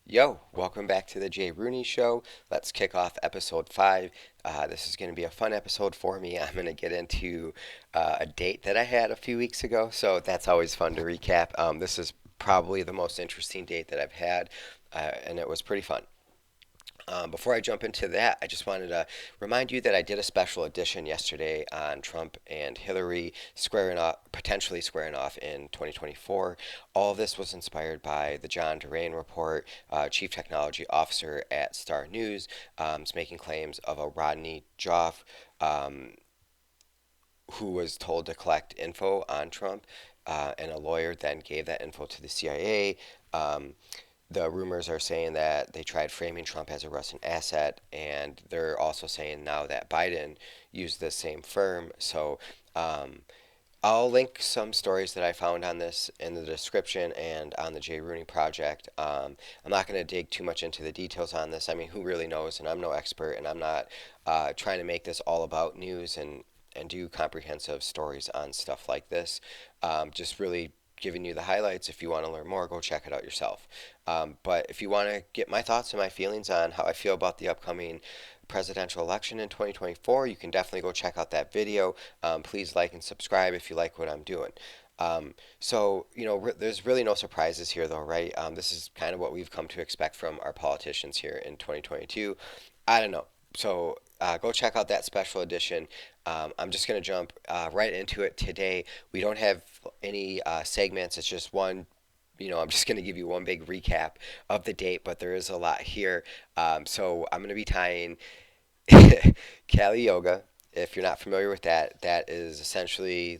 Yo, welcome back to the Jay Rooney Show. Let's kick off episode 5. This is going to be a fun episode for me. I'm going to get into a date that I had a few weeks ago, so that's always fun to recap. This is probably the most interesting date that I've had, and it was pretty fun. Before I jump into that, I just wanted to remind you that I did a special edition yesterday on Trump and Hillary squaring off, potentially squaring off in 2024. All of this was inspired by the John Durain report, Chief Technology Officer at Star News, is making claims of a Rodney Joff um, who was told to collect info on Trump, and a lawyer then gave that info to the CIA. The rumors are saying that they tried framing Trump as a Russian asset, and they're also saying now that Biden used the same firm. So um, I'll link some stories that I found on this in the description and on the J. Rooney Project. I'm not going to dig too much into the details on this. I mean, who really knows? And I'm no expert, and I'm not trying to make this all about news and do comprehensive stories on stuff like this. Just really giving you the highlights. If you want to learn more, go check it out yourself. But if you want to get my thoughts and my feelings on how I feel about the upcoming presidential election in 2024, you can definitely go check out that video. Please like and subscribe if you like what I'm doing. There's really no surprises here, though, right? This is kind of what we've come to expect from our politicians here in 2022. I don't know. So go check out that special edition. I'm just going to jump right into it today. We don't have any segments. It's just one. I'm just going to give you one big recap of the date, but there is a lot here. So I'm going to be tying Kali Yoga. If you're not familiar with that, that is essentially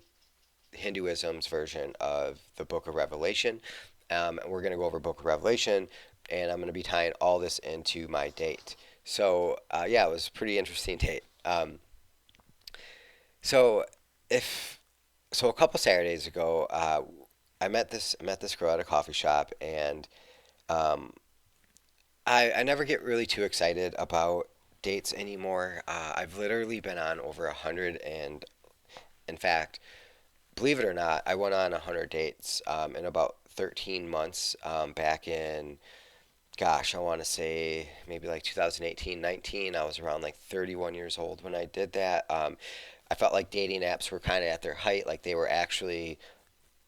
Hinduism's version of the Book of Revelation. And we're going to go over Book of Revelation, and I'm going to be tying all this into my date. So yeah, it was a pretty interesting date. So if so, a couple Saturdays ago, I met this girl at a coffee shop, and um, I never get really too excited about dates anymore. I've literally been on over 100, and in fact, believe it or not, I went on 100 dates in about 13 months back in, gosh, I want to say maybe like 2018, 19. I was around like 31 years old when I did that. I felt like dating apps were kind of at their height, like they were actually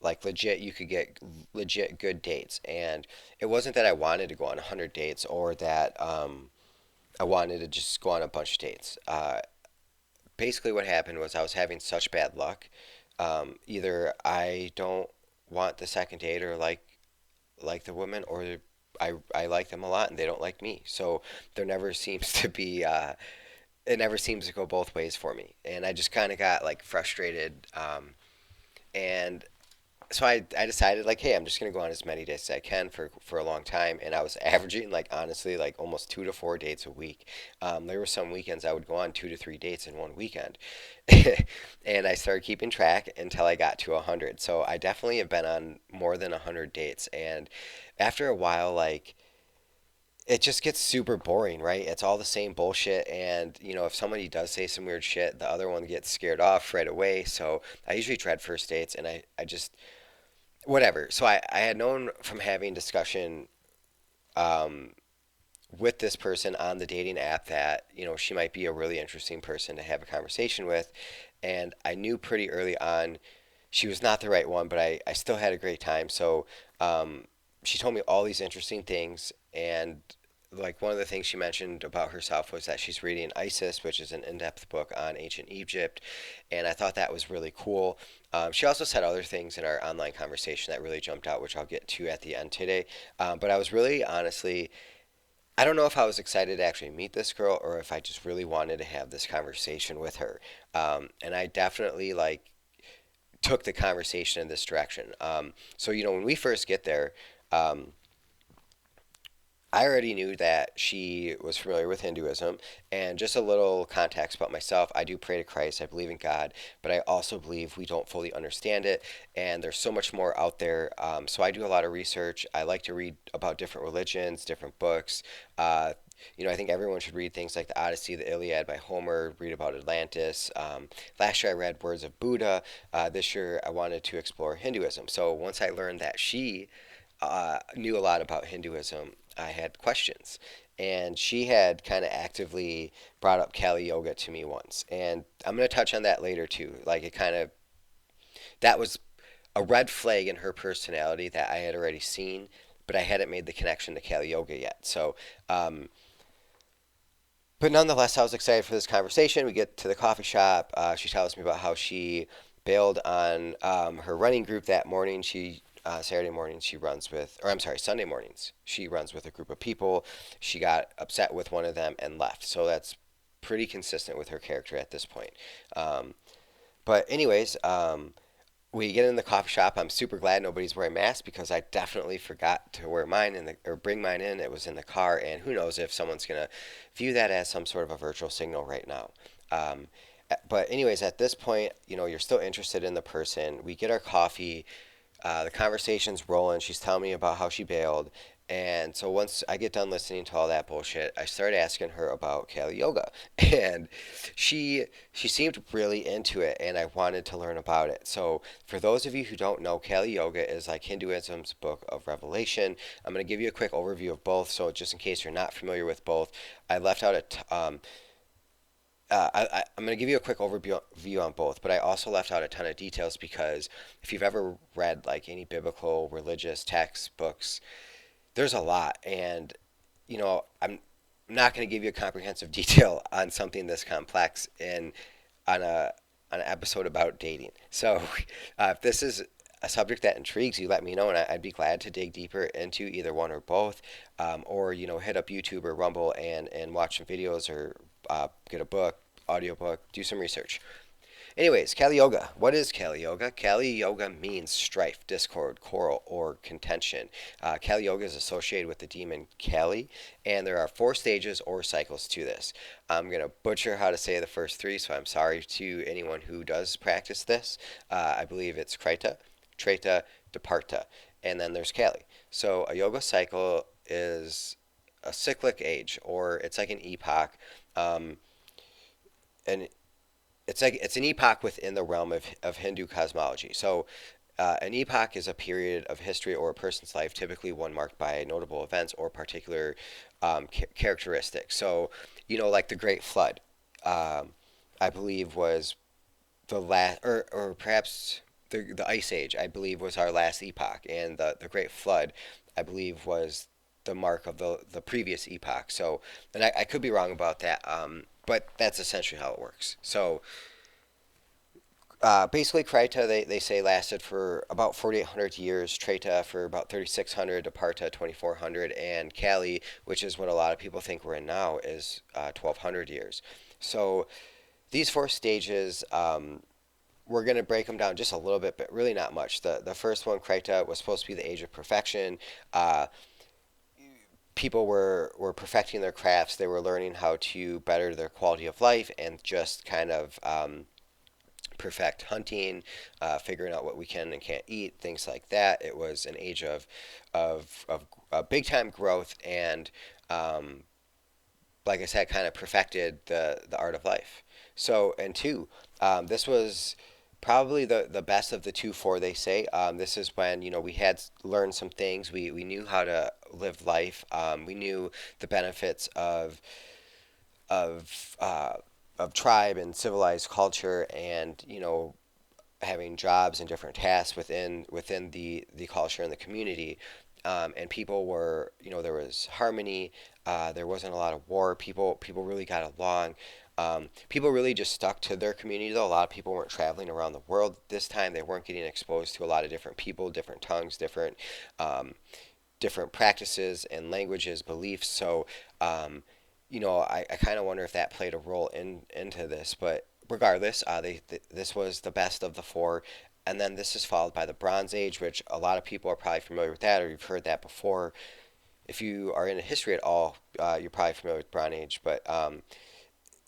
like legit. You could get legit good dates, and it wasn't that I wanted to go on 100 dates or that I wanted to just go on a bunch of dates. Basically, what happened was I was having such bad luck. Either I don't want the second date or like the woman, or I like them a lot and they don't like me. So there never seems to be it never seems to go both ways for me, and I just kind of got like frustrated. And so I decided like, hey, I'm just gonna go on as many dates as I can for a long time, and I was averaging like honestly like almost 2 to 4 dates a week. There were some weekends I would go on 2 to 3 dates in one weekend, and I started keeping track until I got to 100. So I definitely have been on more than 100 dates, and after a while, like it just gets super boring, right? It's all the same bullshit, and if somebody does say some weird shit, the other one gets scared off right away. So I usually dread first dates, and I just whatever. So I had known from having discussion um, with this person on the dating app that she might be a really interesting person to have a conversation with, and I knew pretty early on she was not the right one, but I still had a great time. So um, she told me all these interesting things, and like one of the things she mentioned about herself was that she's reading Isis, which is an in-depth book on ancient Egypt, and I thought that was really cool. She also said other things in our online conversation that really jumped out, which I'll get to at the end today. But I was really honestly, I don't know if I was excited to actually meet this girl or if I just really wanted to have this conversation with her. And I definitely like took the conversation in this direction. So when we first get there, um, I already knew that she was familiar with Hinduism, and just a little context about myself. I do pray to Christ. I believe in God, but I also believe we don't fully understand it, and there's so much more out there. So I do a lot of research. I like to read about different religions, different books. Uh, I think everyone should read things like the Odyssey, the Iliad by Homer, read about Atlantis. Last year I read Words of Buddha. This year I wanted to explore Hinduism. So once I learned that she knew a lot about Hinduism, I had questions. And she had kind of actively brought up Kali Yoga to me once. And I'm going to touch on that later too. Like it kind of, that was a red flag in her personality that I had already seen, but I hadn't made the connection to Kali Yoga yet. Um, but nonetheless, I was excited for this conversation. We get to the coffee shop. She tells me about how she bailed on her running group that morning. Saturday mornings she runs with, or I'm sorry, Sunday mornings she runs with a group of people. She got upset with one of them and left. So that's pretty consistent with her character at this point. Um, but anyways, we get in the coffee shop. I'm super glad nobody's wearing masks because I definitely forgot to wear mine or bring mine in. It was in the car, and who knows if someone's gonna view that as some sort of a virtual signal right now. Um, but anyways, at this point, you're still interested in the person. We get our coffee. The conversation's rolling. She's telling me about how she bailed. And so once I get done listening to all that bullshit, I start asking her about Kali Yoga. And she seemed really into it, and I wanted to learn about it. So for those of you who don't know, Kali Yoga is like Hinduism's book of Revelation. I'm going to give you a quick overview of both. So just in case you're not familiar with both, I left out I'm going to give you a quick overview on both, but I also left out a ton of details because if you've ever read like any biblical religious textbooks, there's a lot, and I'm not going to give you a comprehensive detail on something this complex in on a on an episode about dating. So, if this is a subject that intrigues you, let me know, and I'd be glad to dig deeper into either one or both, or hit up YouTube or Rumble and watch some videos or get a book, audiobook, do some research. Anyways, Kali Yoga. What is Kali Yoga? Kali Yoga means strife, discord, quarrel, or contention. Kali Yoga is associated with the demon Kali, and there are four stages or cycles to this. I'm going to butcher how to say the first three, so I'm sorry to anyone who does practice this. I believe it's Krita, Treta, Departa, and then there's Kali. So a yoga cycle is a cyclic age, or it's like an epoch. Um, and it's an epoch within the realm of Hindu cosmology. So, an epoch is a period of history or a person's life, typically one marked by notable events or particular characteristics. So, like the Great Flood, um, I believe was the last, or perhaps the Ice Age, I believe was our last epoch, and the Great Flood, I believe was the mark of the previous epoch. So, and I could be wrong about that, but that's essentially how it works. So, basically, Krita, they say, lasted for about 4,800 years, Treta for about 3,600, Departa 2,400, and Kali, which is what a lot of people think we're in now, is 1,200 years. So these four stages, we're going to break them down just a little bit, but really not much. The first one, Krita, was supposed to be the age of perfection. People were perfecting their crafts. They were learning how to better their quality of life and just kind of perfect hunting, figuring out what we can and can't eat, things like that. It was an age of big time growth and, like I said, kind of perfected the art of life. So, and two, this was probably the best of the two four they say. This is when we had learned some things. We knew how to live life. We knew the benefits of of tribe and civilized culture, and having jobs and different tasks within the culture and the community. And people were, there was harmony. There wasn't a lot of war. People really got along. People really just stuck to their community, though. A lot of people weren't traveling around the world this time. They weren't getting exposed to a lot of different people, different tongues, um, different practices and languages, beliefs. So, I kind of wonder if that played a role into this. But regardless, this was the best of the four. And then this is followed by the Bronze Age, which a lot of people are probably familiar with that, or you've heard that before. If you are into history at all, you're probably familiar with Bronze Age. But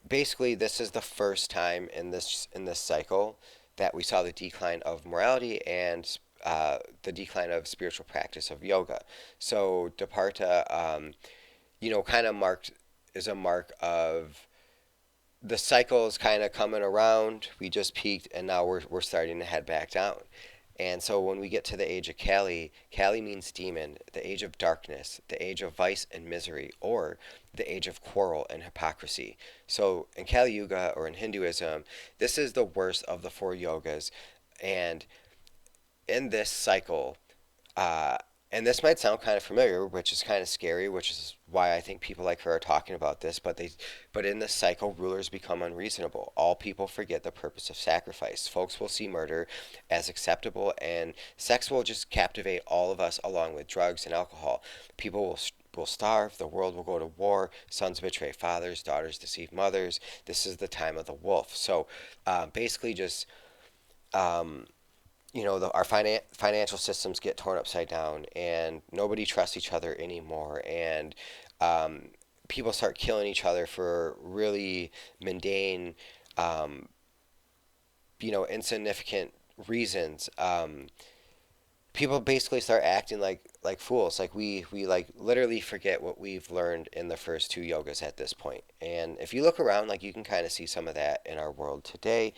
basically, this is the first time in this cycle that we saw the decline of morality and the decline of spiritual practice of yoga. So Departa, kind of marked is a mark of the cycle is kind of coming around. We just peaked, and now we're starting to head back down. And so when we get to the age of Kali, Kali means demon, the age of darkness, the age of vice and misery, or the age of quarrel and hypocrisy. So in Kali Yuga or in Hinduism, this is the worst of the four yogas. And in this cycle, uh, and this might sound kind of familiar, which is kind of scary, which is why I think people like her are talking about this. But in this cycle, rulers become unreasonable. All people forget the purpose of sacrifice. Folks will see murder as acceptable, and sex will just captivate all of us, along with drugs and alcohol. People will starve. The world will go to war. Sons betray fathers. Daughters deceive mothers. This is the time of the wolf. So, basically, just um, our financial systems get torn upside down, and nobody trusts each other anymore, and um, people start killing each other for really mundane, um, insignificant reasons. People basically start acting like fools. Like we like literally forget what we've learned in the first two yogas at this point. And if you look around, like you can kind of see some of that in our world today.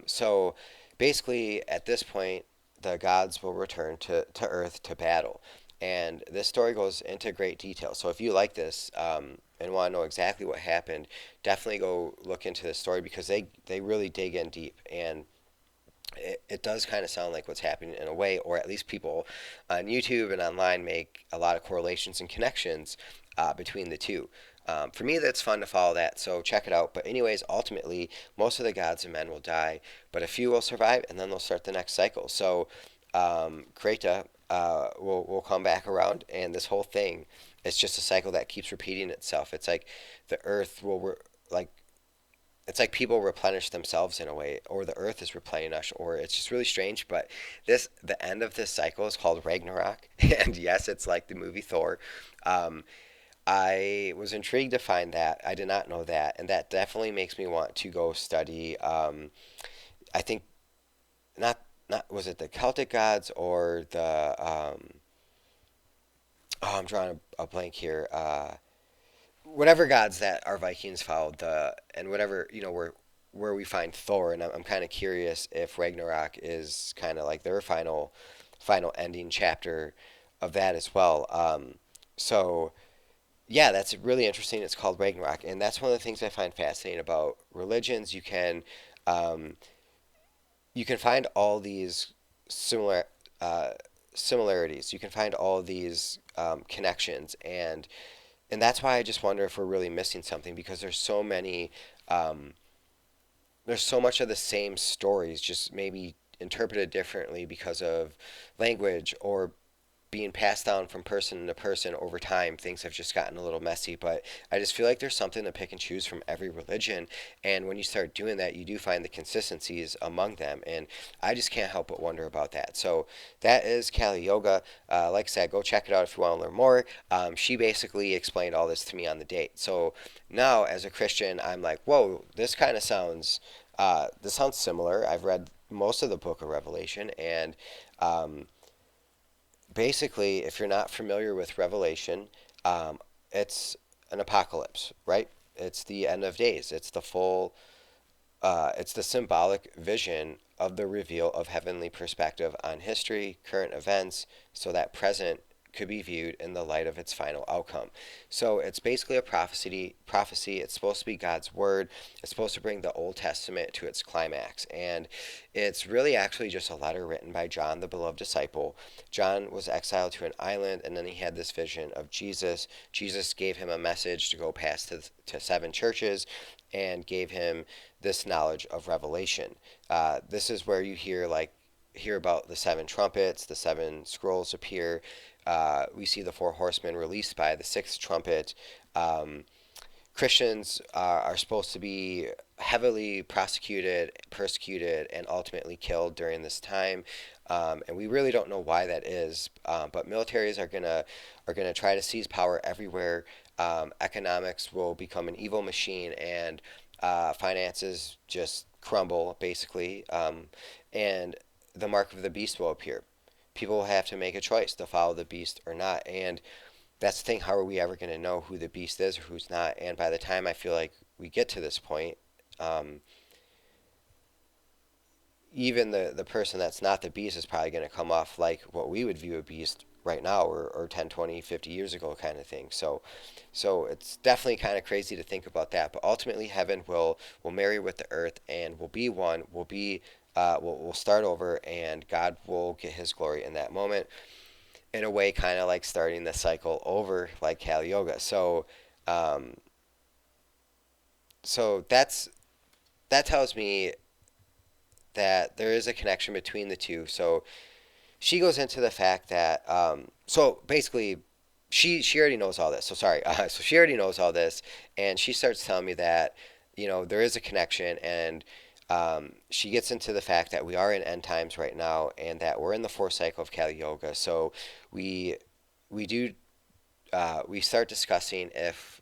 So basically, at this point, the gods will return to Earth to battle. And this story goes into great detail. So if you like this and want to know exactly what happened, definitely go look into this story because they really dig in deep. And it does kind of sound like what's happening in a way, or at least people on YouTube and online make a lot of correlations and connections between the two. For me, that's fun to follow that, so check it out. But, anyways, ultimately, most of the gods and men will die, but a few will survive, and then they'll start the next cycle. So, Kreta will come back around, and this whole thing is just a cycle that keeps repeating itself. It's like the earth like it's like people replenish themselves in a way, or the earth is replenishing us, or it's just really strange. But the end of this cycle is called Ragnarok, and yes, it's like the movie Thor. Um, I was intrigued to find that. I did not know that, and that definitely makes me want to go study. I think not was it the Celtic gods or the oh, I'm drawing a blank here. Whatever gods that our Vikings followed, the and whatever where we find Thor, and I'm kind of curious if Ragnarok is kind of like their final ending chapter of that as well. So yeah, that's really interesting. It's called Ragnarok, and that's one of the things I find fascinating about religions. Um, you can find all these similar uh, similarities. You can find all these connections, and that's why I just wonder if we're really missing something because um, there's so much of the same stories, just maybe interpreted differently because of language or being passed down from person to person over time. Things have just gotten a little messy, but I just feel like there's something to pick and choose from every religion. And when you start doing that, you do find the consistencies among them. And I just can't help but wonder about that. So that is Kali Yoga. Like I said, go check it out if you want to learn more. She basically explained all this to me on the date. So now, as a Christian, I'm like, whoa, this sounds similar. I've read most of the book of Revelation, and um, basically, if you're not familiar with Revelation, um, it's an apocalypse, right? It's the end of days. It's the symbolic vision of the reveal of heavenly perspective on history, current events, so that present could be viewed in the light of its final outcome. So it's basically a prophecy. Prophecy. It's supposed to be God's word. It's supposed to bring the Old Testament to its climax, and it's really actually just a letter written by John, the beloved disciple. John was exiled to an island, and then he had this vision of Jesus. Jesus gave him a message to go past to seven churches, and gave him this knowledge of Revelation. This is where you hear about the seven trumpets, the seven scrolls appear. We see the four horsemen released by the sixth trumpet. Um, Christians are supposed to be heavily prosecuted, persecuted, and ultimately killed during this time. And we really don't know why that is. But militaries are gonna try to seize power everywhere. Economics will become an evil machine, and finances just crumble basically. And the mark of the beast will appear. People will have to make a choice to follow the beast or not. And that's the thing. How are we ever going to know who the beast is or who's not? And by the time I feel like we get to this point, um, even the person that's not the beast is probably going to come off like what we would view a beast right now, or 10, 20, 50 years ago kind of thing. So it's definitely kind of crazy to think about that. But ultimately, heaven will marry with the earth, and will be one. We'll start over, and God will get His glory in that moment. In a way, kind of like starting the cycle over, like Kali Yoga. Um, so that tells me that there is a connection between the two. So she goes into the fact that so basically she already knows all this. So sorry. So she already knows all this, and she starts telling me that there is a connection, and she gets into the fact that we are in end times right now, and that we're in the fourth cycle of Kali Yoga. So we we do we start discussing if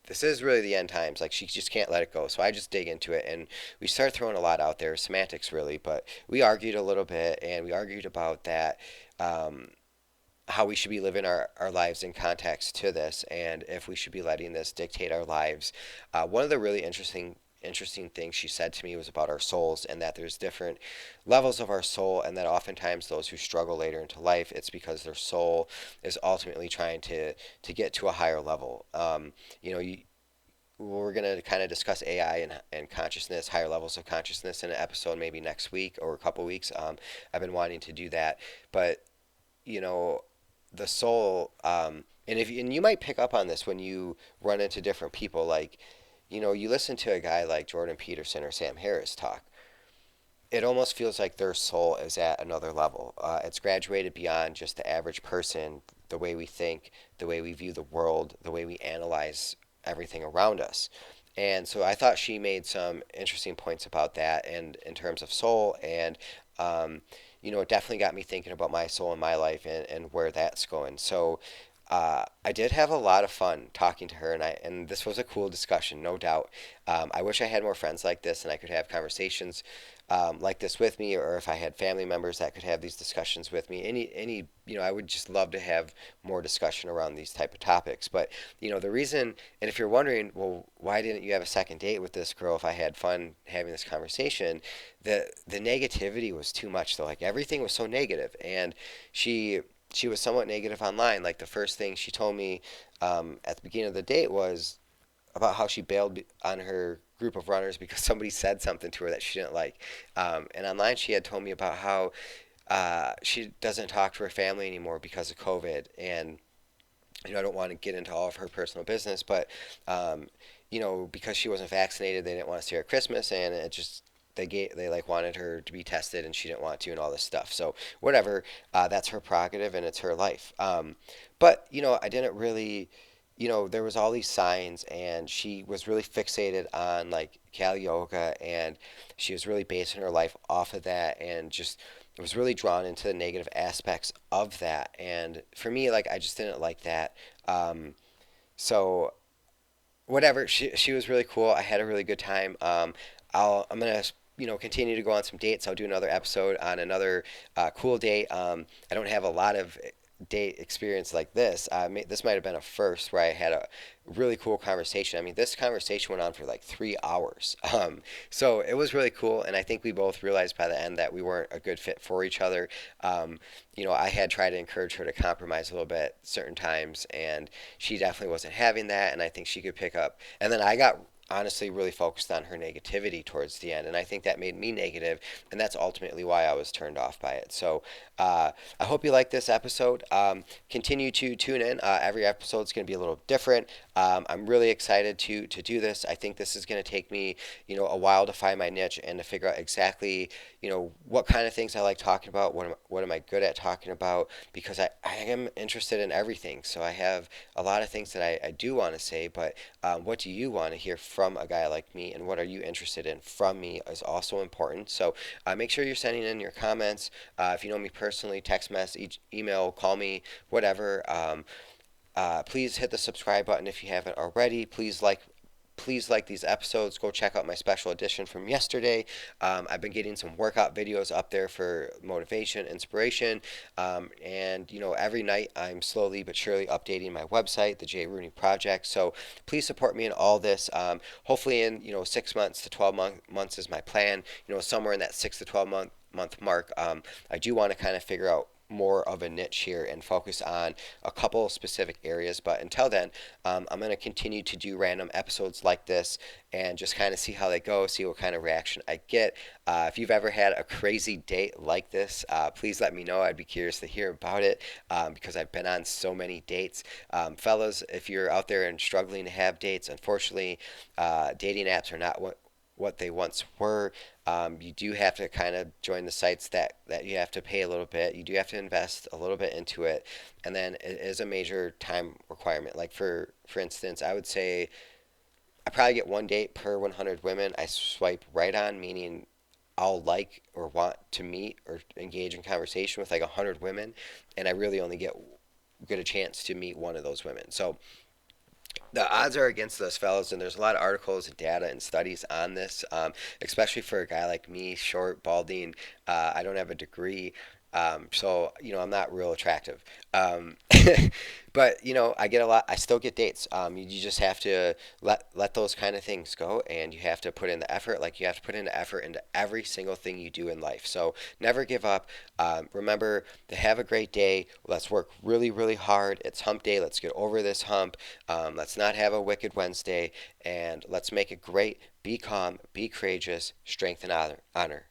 this is really the end times. Like, she just can't let it go. So I just dig into it, and we start throwing a lot out there, semantics really. But we argued a little bit, and we argued about that. Um, how we should be living our lives in context to this, and if we should be letting this dictate our lives. One of the really interesting things she said to me was about our souls, and that there's different levels of our soul, and that oftentimes those who struggle later into life, it's because their soul is ultimately trying to get to a higher level. You know, you, we're going to kind of discuss AI and consciousness, higher levels of consciousness in an episode maybe next week or a couple weeks. I've been wanting to do that, but you know, the soul, and you might pick up on this when you run into different people. Like, you listen to a guy like Jordan Peterson or Sam Harris talk, it almost feels like their soul is at another level. It's graduated beyond just the average person, the way we think, the way we view the world, the way we analyze everything around us. And so I thought she made some interesting points about that, and in terms of soul, and um, it definitely got me thinking about my soul and my life, and where that's going. So I did have a lot of fun talking to her, and this was a cool discussion, no doubt. I wish I had more friends like this, and I could have conversations like this with me, or if I had family members that could have these discussions with me. I would just love to have more discussion around these type of topics. But the reason, and if you're wondering, well, why didn't you have a second date with this girl if I had fun having this conversation? The negativity was too much, though. Like, everything was so negative, and she she was somewhat negative online. Like, the first thing she told me at the beginning of the date was about how she bailed on her group of runners because somebody said something to her that she didn't like. And online, she had told me about how she doesn't talk to her family anymore because of COVID. And I don't want to get into all of her personal business, but because she wasn't vaccinated, they didn't want to see her at Christmas, and it just they like wanted her to be tested, and she didn't want to, and all this stuff. So whatever, that's her prerogative, and it's her life. But I didn't really. There was all these signs, and she was really fixated on like Kali Yoga, and she was really basing her life off of that, and just was really drawn into the negative aspects of that. And for me, like, I just didn't like that. Um, so whatever, she was really cool. I had a really good time. I'm gonna continue to go on some dates. I'll do another episode on another cool date. I don't have a lot of date experience like this. This might have been a first where I had a really cool conversation. I mean, this conversation went on for like 3 hours. So it was really cool, and I think we both realized by the end that we weren't a good fit for each other. I had tried to encourage her to compromise a little bit certain times, and she definitely wasn't having that, and I think she could pick up. And then I got honestly really focused on her negativity towards the end, and I think that made me negative, and that's ultimately why I was turned off by it. So I hope you like this episode. Continue to tune in. Every episode is going to be a little different. I'm really excited to do this. I think this is going to take me a while to find my niche, and to figure out exactly what kind of things I like talking about. What am I good at talking about? Because I am interested in everything. So I have a lot of things that I do want to say, but what do you want to hear from a guy like me, and what are you interested in from me is also important. So make sure you're sending in your comments. If you know me personally, text message, email, call me, whatever. Please hit the subscribe button if you haven't already. please like these episodes. Go check out my special edition from yesterday. I've been getting some workout videos up there for motivation, inspiration, and every night I'm slowly but surely updating my website, the JRooneyProject. So please support me in all this. Hopefully, in 6 months to 12 months is my plan. Somewhere in that 6 to 12 month mark. I do want to kind of figure out more of a niche here and focus on a couple specific areas. But until then, I'm going to continue to do random episodes like this and just kind of see how they go, see what kind of reaction I get. If you've ever had a crazy date like this, please let me know. I'd be curious to hear about it because I've been on so many dates. Fellas, if you're out there and struggling to have dates, unfortunately, dating apps are not what they once were. You do have to kind of join the sites that you have to pay a little bit. You do have to invest a little bit into it, and then it is a major time requirement. Like for instance, I would say I probably get one date per 100 women I swipe right on, meaning I'll like or want to meet or engage in conversation with like 100 women, and I really only get a chance to meet one of those women. So the odds are against us, fellas, and there's a lot of articles and data and studies on this, especially for a guy like me, short, balding. I don't have a degree, so I'm not real attractive. But I get a lot. I still get dates. You just have to let those kind of things go, and you have to put in the effort. Like you have to put in the effort into every single thing you do in life. So never give up. Remember to have a great day. Let's work really, really hard. It's hump day. Let's get over this hump. Let's not have a wicked Wednesday, and let's make it great. Be calm, be courageous, strength and honor.